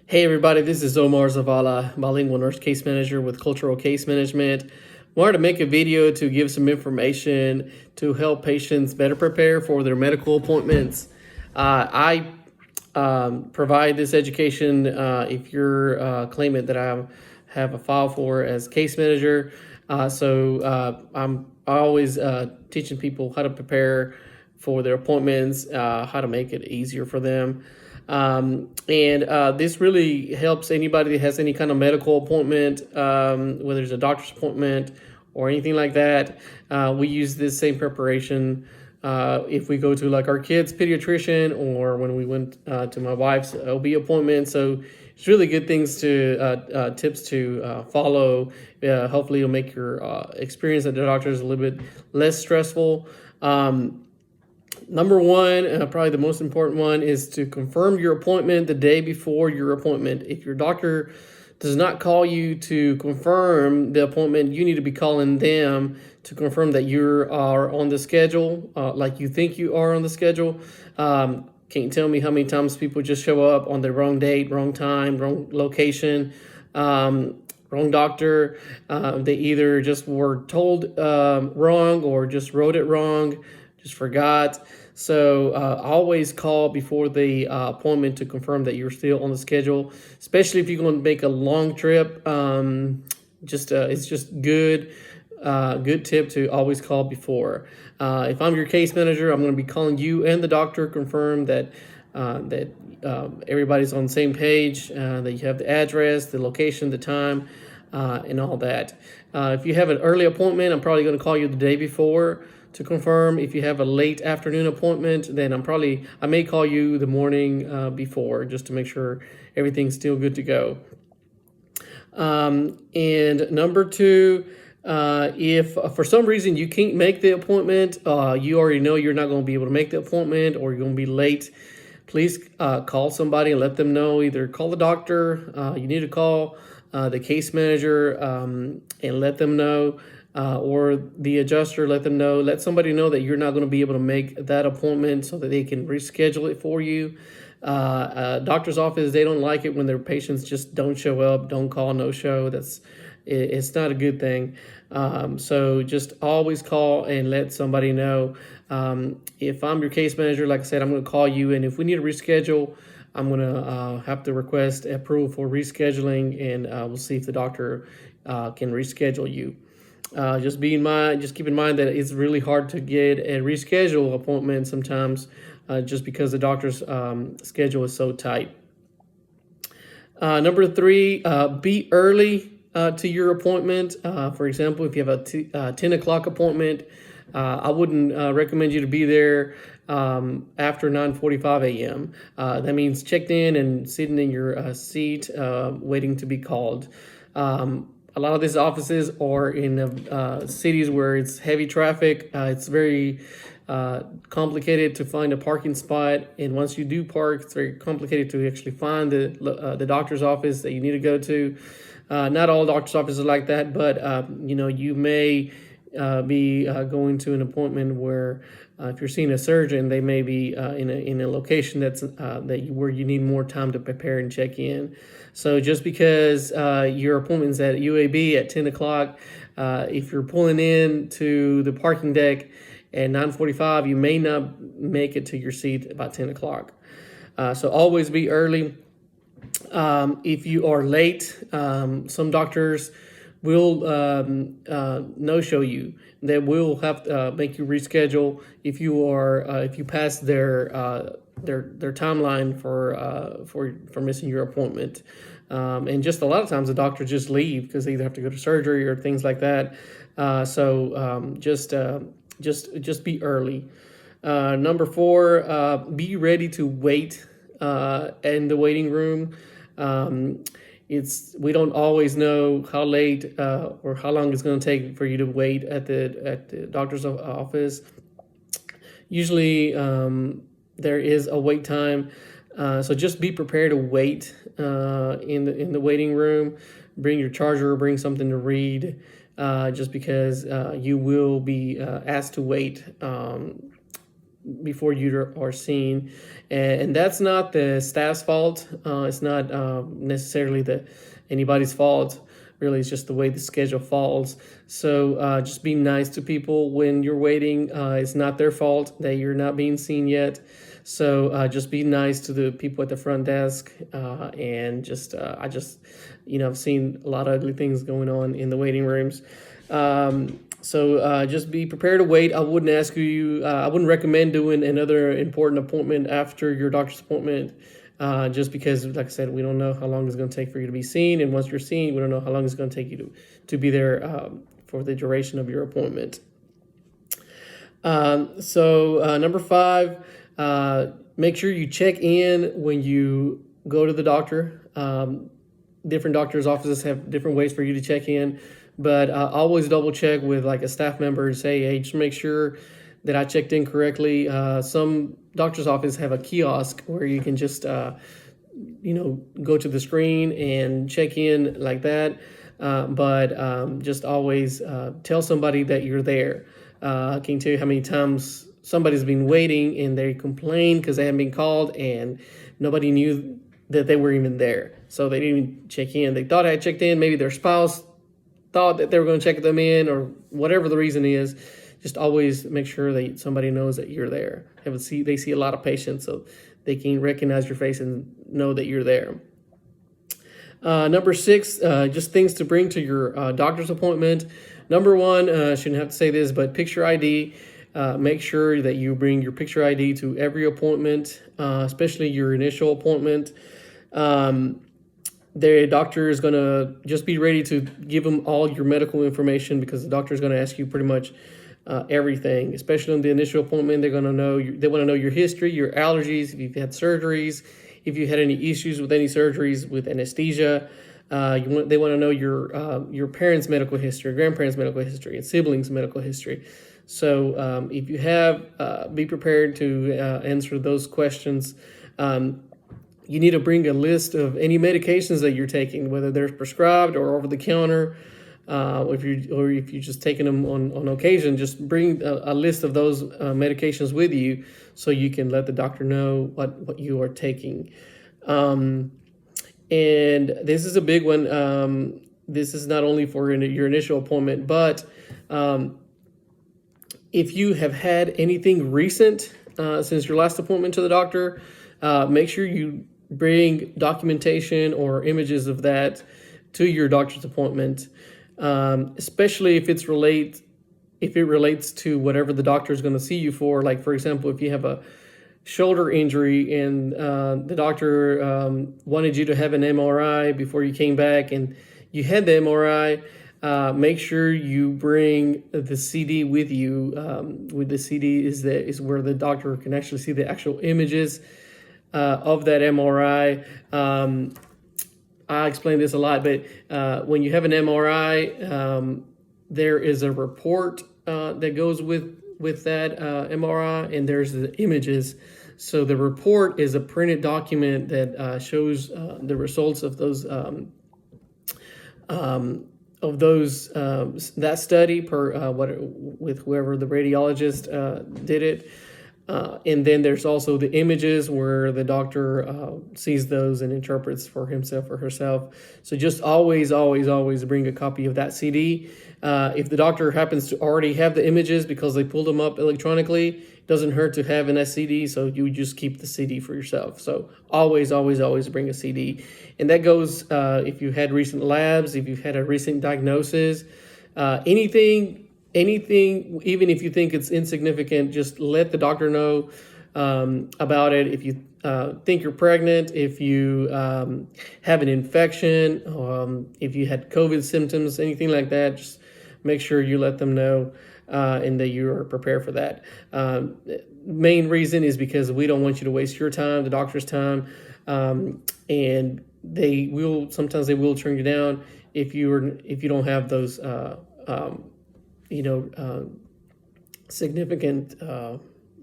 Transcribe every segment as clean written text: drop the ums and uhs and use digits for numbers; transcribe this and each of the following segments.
Hey everybody, this is Omar Zavala, bilingual nurse case manager with Cultural Case Management. Wanted to make a video to give some information to help patients better prepare for their medical appointments. I provide this education if you're a claimant that I have a file for as case manager. I'm always teaching people how to prepare for their appointments, how to make it easier for them. And this really helps anybody that has any kind of medical appointment, whether it's a doctor's appointment or anything like that. We use this same preparation if we go to like our kids' pediatrician or when we went to my wife's OB appointment. So it's really good things to tips to follow. Hopefully, it'll make your experience at the doctor's a little bit less stressful. Number one, probably the most important one, is to confirm your appointment the day before your appointment. If your doctor does not call you to confirm the appointment, you need to be calling them to confirm that you are on the schedule, like you think you are on the schedule. Can't tell me how many times people just show up on the wrong date, wrong time, wrong location, wrong doctor. They either just were told wrong or just wrote it wrong, just forgot. So always call before the appointment to confirm that you're still on the schedule, especially if you're going to make a long trip. It's just good tip to always call before. If I'm your case manager, I'm going to be calling you and the doctor, confirm that everybody's on the same page, that you have the address, the location, the time, and all that. If you have an early appointment, I'm probably going to call you the day before to confirm. If you have a late afternoon appointment, then I may call you the morning before, just to make sure everything's still good to go. And number two, if for some reason you can't make the appointment, you already know you're not going to be able to make the appointment or you're going to be late, please call somebody and let them know. Either call the doctor, you need to call the case manager and let them know, or the adjuster, let them know. Let somebody know that you're not going to be able to make that appointment so that they can reschedule it for you. Doctor's office, they don't like it when their patients just don't show up, don't call, no show. It's not a good thing. So just always call and let somebody know. If I'm your case manager, like I said, I'm going to call you, and if we need to reschedule, I'm going to have to request approval for rescheduling, and we'll see if the doctor can reschedule you. Just keep in mind that it's really hard to get a reschedule appointment sometimes, just because the doctor's schedule is so tight. Number three, be early to your appointment. For example, if you have a 10 o'clock appointment, I wouldn't recommend you to be there after 9:45 a.m. That means checked in and sitting in your seat, waiting to be called. A lot of these offices are in cities where it's heavy traffic. It's very complicated to find a parking spot, and once you do park, it's very complicated to actually find the doctor's office that you need to go to. Not all doctor's offices are like that, but you may be going to an appointment where if you're seeing a surgeon, they may be in a location where you need more time to prepare and check in. So just because your appointment's at UAB at 10 o'clock, if you're pulling in to the parking deck at 9:45, you may not make it to your seat about 10 o'clock. So always be early. If you are late, some doctors will no-show you. They will have to make you reschedule if you pass their timeline for missing your appointment. And just a lot of times the doctors just leave because they either have to go to surgery or things like that. Just be early. Number four, be ready to wait in the waiting room. We don't always know how late or how long it's going to take for you to wait at the doctor's office. Usually there is a wait time, so just be prepared to wait in the waiting room. Bring your charger, bring something to read, just because you will be asked to wait before you are seen, and that's not the staff's fault. It's not necessarily anybody's fault. Really, it's just the way the schedule falls. So just be nice to people when you're waiting. It's not their fault that you're not being seen yet. So just be nice to the people at the front desk, and I've seen a lot of ugly things going on in the waiting rooms. So just be prepared to wait. I wouldn't recommend doing another important appointment after your doctor's appointment, just because, like I said, we don't know how long it's going to take for you to be seen. And once you're seen, we don't know how long it's going to take you to be there for the duration of your appointment. So number 5, make sure you check in when you go to the doctor. Different doctor's offices have different ways for you to check in, but always double check with like a staff member and say, hey, just make sure that I checked in correctly. Some doctor's office have a kiosk where you can just go to the screen and check in like that. But just always tell somebody that you're there. I can tell you how many times somebody's been waiting and they complain because they haven't been called and nobody knew that they were even there. So they didn't even check in. They thought I had checked in. Maybe their spouse thought that they were going to check them in, or whatever the reason is. Just always make sure that somebody knows that you're there. They see a lot of patients, so they can recognize your face and know that you're there. Number 6, just things to bring to your doctor's appointment. Number 1, I shouldn't have to say this, but picture ID. Make sure that you bring your picture ID to every appointment, especially your initial appointment. The doctor is going to just be ready to give them all your medical information, because the doctor is going to ask you pretty much everything, especially in the initial appointment. They want to know your history, your allergies, if you've had surgeries, if you had any issues with any surgeries with anesthesia. They want to know your parents' medical history, grandparents' medical history, and siblings' medical history. So if you have, be prepared to answer those questions. You need to bring a list of any medications that you're taking, whether they're prescribed or over the counter. If you're just taking them on occasion, just bring a list of those medications with you so you can let the doctor know what you are taking. And this is a big one. This is not only for your initial appointment, but if you have had anything recent since your last appointment to the doctor, make sure you bring documentation or images of that to your doctor's appointment, especially if it relates to whatever the doctor is going to see you for. Like, for example, if you have a shoulder injury and the doctor wanted you to have an MRI before you came back and you had the MRI, make sure you bring the CD with you. With the CD is where the doctor can actually see the actual images of that MRI. I explain this a lot, but when you have an MRI, there is a report that goes with that MRI, and there's the images. So the report is a printed document that shows the results of those that study with whoever the radiologist did it. And then there's also the images where the doctor sees those and interprets for himself or herself. So just always bring a copy of that CD. If the doctor happens to already have the images because they pulled them up electronically, it doesn't hurt to have an SCD, so you just keep the CD for yourself. So always bring a CD. And that goes if you had recent labs, if you've had a recent diagnosis, anything, even if you think it's insignificant, just let the doctor know about it. If you think you're pregnant, if you have an infection, if you had COVID symptoms, anything like that, just make sure you let them know and that you are prepared for that. Main reason is because we don't want you to waste your time, the doctor's time, and sometimes they will turn you down if you don't have those significant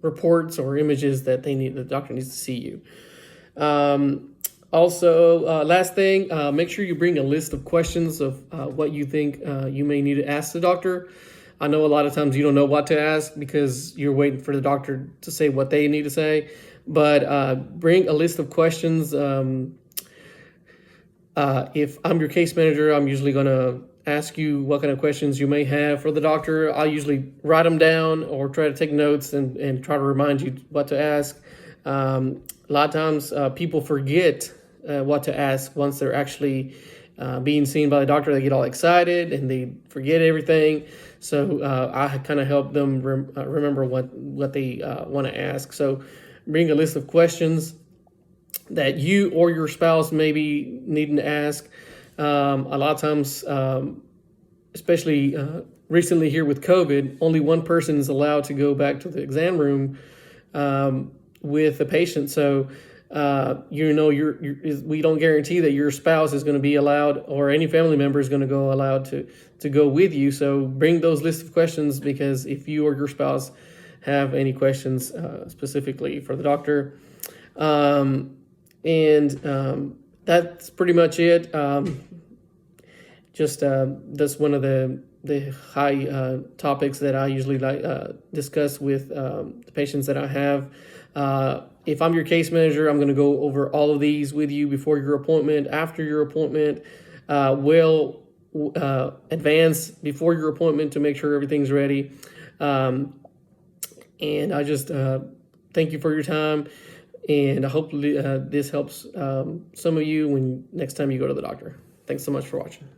reports or images that the doctor needs to see you. Last thing, make sure you bring a list of questions of what you think you may need to ask the doctor. I know a lot of times you don't know what to ask because you're waiting for the doctor to say what they need to say, but bring a list of questions. If I'm your case manager, I'm usually going to ask you what kind of questions you may have for the doctor. I'll usually write them down or try to take notes and try to remind you what to ask. A lot of times people forget what to ask once they're actually being seen by the doctor. They get all excited and they forget everything. So I kind of help them remember what they want to ask. So bring a list of questions that you or your spouse may be needing to ask. A lot of times, especially recently here with COVID, only one person is allowed to go back to the exam room with the patient. So, we don't guarantee that your spouse is going to be allowed or any family member is going to go allowed to go with you. So bring those lists of questions, because if you or your spouse have any questions specifically for the doctor. That's pretty much it. That's one of the high topics that I usually discuss with the patients that I have. If I'm your case manager, I'm going to go over all of these with you before your appointment, after your appointment, advance before your appointment to make sure everything's ready. And I just thank you for your time. And hopefully this helps some of you when next time you go to the doctor. Thanks so much for watching.